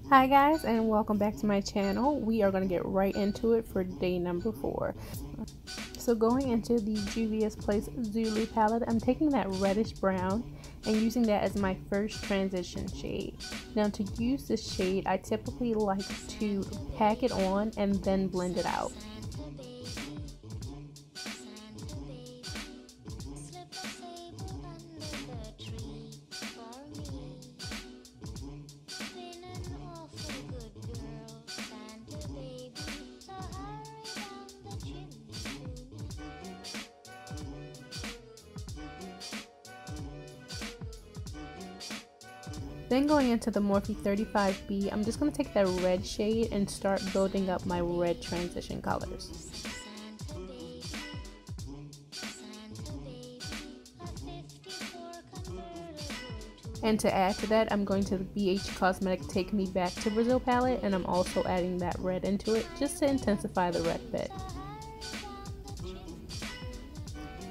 Hi guys, and welcome back to my channel. We are going to get right into it for day number 4. So going into the Juvia's Place Zulu palette, I'm taking that reddish brown and using that as my first transition shade. Now to use this shade, I typically like to pack it on and then blend it out. Then going into the Morphe 35B, I'm just going to take that red shade and start building up my red transition colors. And to add to that, I'm going to the BH Cosmetic Take Me Back to Brazil palette, and I'm also adding that red into it just to intensify the red bit.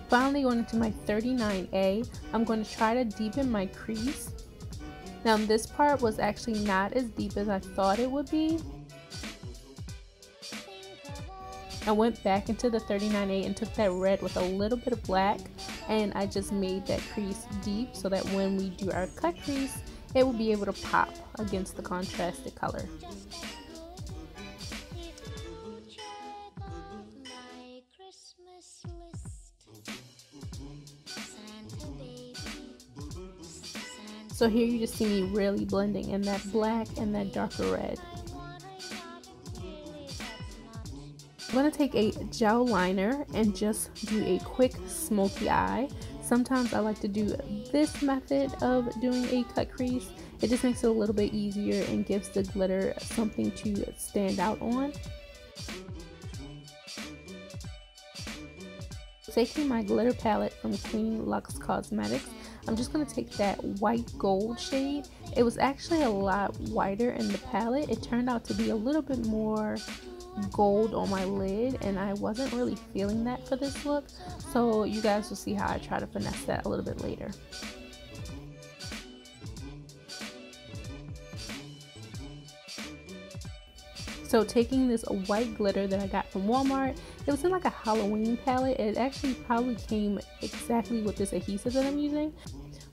Finally going into my 39A, I'm going to try to deepen my crease. Now this part was actually not as deep as I thought it would be. I went back into the 39A and took that red with a little bit of black, and I just made that crease deep so that when we do our cut crease, it will be able to pop against the contrasted color. So here you just see me really blending in that black and that darker red. I'm going to take a gel liner and just do a quick smoky eye. Sometimes I like to do this method of doing a cut crease. It just makes it a little bit easier and gives the glitter something to stand out on. Taking my glitter palette from Queen Luxe Cosmetics, I'm just going to take that white gold shade. It was actually a lot whiter in the palette. It turned out to be a little bit more gold on my lid, and I wasn't really feeling that for this look. So you guys will see how I try to finesse that a little bit later. So taking this white glitter that I got from Walmart, it was in like a Halloween palette. It actually probably came exactly with this adhesive that I'm using.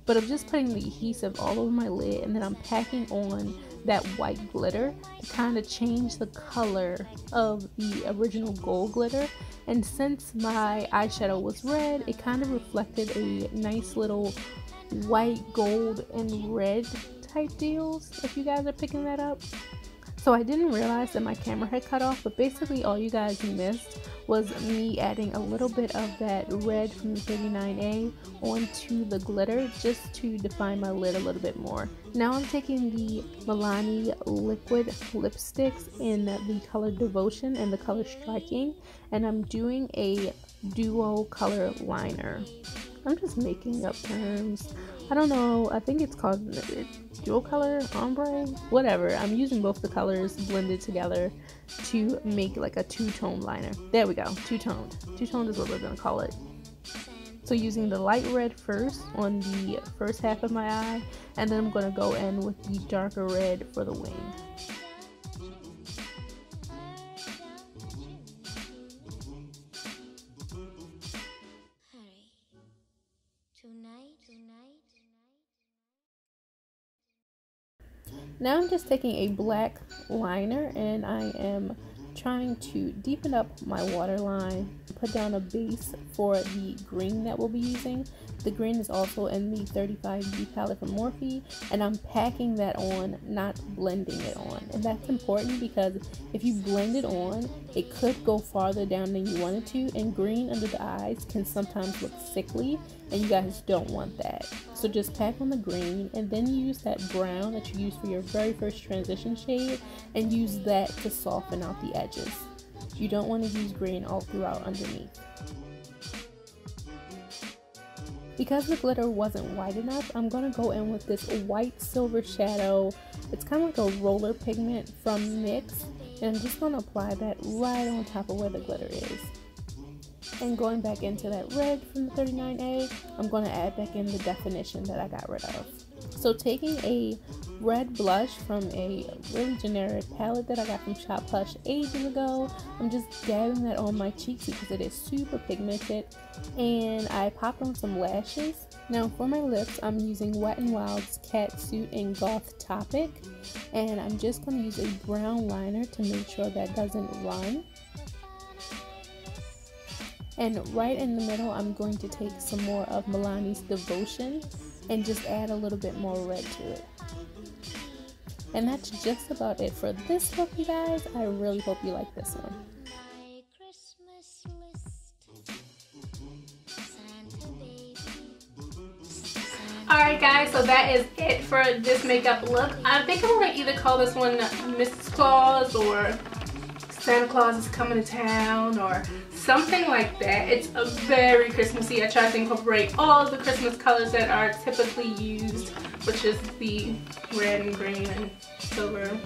But I'm just putting the adhesive all over my lid, and then I'm packing on that white glitter to kind of change the color of the original gold glitter. And since my eyeshadow was red, it kind of reflected a nice little white, gold, and red type deals, if you guys are picking that up. So I didn't realize that my camera had cut off, but basically all you guys missed was me adding a little bit of that red from the 39A onto the glitter just to define my lid a little bit more. Now I'm taking the Milani liquid lipsticks in the color Devotion and the color Striking, and I'm doing a duo color liner. I'm just making up terms. I don't know, I think it's called dual color, ombre, whatever. I'm using both the colors blended together to make like a two-tone liner. There we go, two-toned. Two-toned is what we're gonna call it. So using the light red first on the first half of my eye, and then I'm gonna go in with the darker red for the wing. Now I'm just taking a black liner and I am trying to deepen up my waterline, put down a base for the green that we'll be using. The green is also in the 35B palette from Morphe, and I'm packing that on, not blending it on. And that's important because if you blend it on, it could go farther down than you want it to, and green under the eyes can sometimes look sickly, and you guys don't want that. So just pack on the green and then use that brown that you use for your very first transition shade and use that to soften out the edges. You don't want to use green all throughout underneath. Because the glitter wasn't white enough, I'm going to go in with this white silver shadow. It's kind of like a roller pigment from NYX, and I'm just going to apply that right on top of where the glitter is. And going back into that red from the 39A, I'm going to add back in the definition that I got rid of. So taking a red blush from a really generic palette that I got from Shop Hush ages ago, I'm just dabbing that on my cheeks because it is super pigmented, and I popped on some lashes. Now for my lips, I'm using Wet n Wild's Catsuit in Goth Topic, and I'm just going to use a brown liner to make sure that doesn't run. And right in the middle, I'm going to take some more of Milani's Devotion and just add a little bit more red to it. And that's just about it for this look, you guys. I really hope you like this one. Alright guys, so that is it for this makeup look. I think I'm going to either call this one Mrs. Claus or Santa Claus is coming to town or something like that. It's a very Christmassy. I try to incorporate all of the Christmas colors that are typically used, which is the red and green and silver.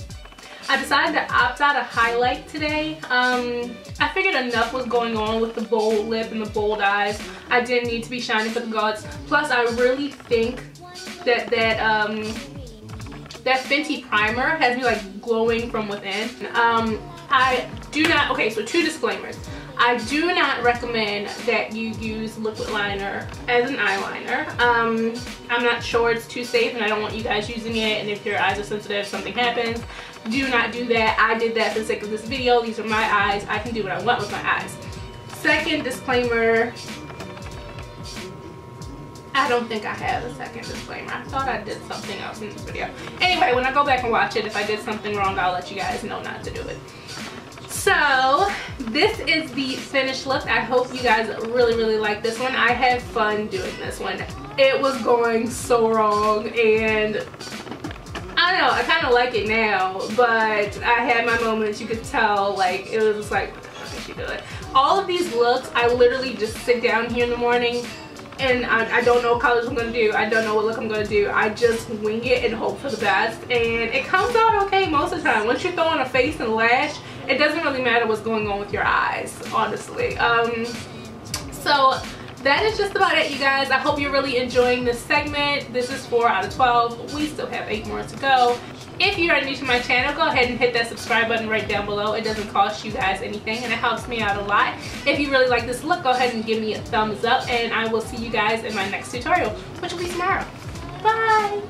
I decided to opt out of highlight today. I figured enough was going on with the bold lip and the bold eyes. I didn't need to be shiny for the gods. Plus, I really think that that Fenty primer has me like glowing from within. I do not, okay, so 2 disclaimers. I do not recommend that you use liquid liner as an eyeliner. I'm not sure it's too safe and I don't want you guys using it, and if your eyes are sensitive, something happens. Do not do that. I did that for the sake of this video. These are my eyes. I can do what I want with my eyes. Second disclaimer, I don't think I have a second disclaimer. I thought I did something else in this video. Anyway, when I go back and watch it, if I did something wrong, I'll let you guys know not to do it. So this is the finished look. I hope you guys really like this one. I had fun doing this one. It was going so wrong, and I don't know, I kind of like it now, but I had my moments. You could tell, like, it was just like, what the fuck is she doing? All of these looks, I literally just sit down here in the morning and I don't know what colors I'm going to do. I don't know what look I'm going to do. I just wing it and hope for the best, and it comes out okay most of the time. Once you throw on a face and lash, it doesn't really matter what's going on with your eyes, honestly. So that is just about it, you guys. I hope you're really enjoying this segment. This is 4 out of 12. We still have 8 more to go. If you are new to my channel, go ahead and hit that subscribe button right down below. It doesn't cost you guys anything and it helps me out a lot. If you really like this look, go ahead and give me a thumbs up, and I will see you guys in my next tutorial, which will be tomorrow. Bye!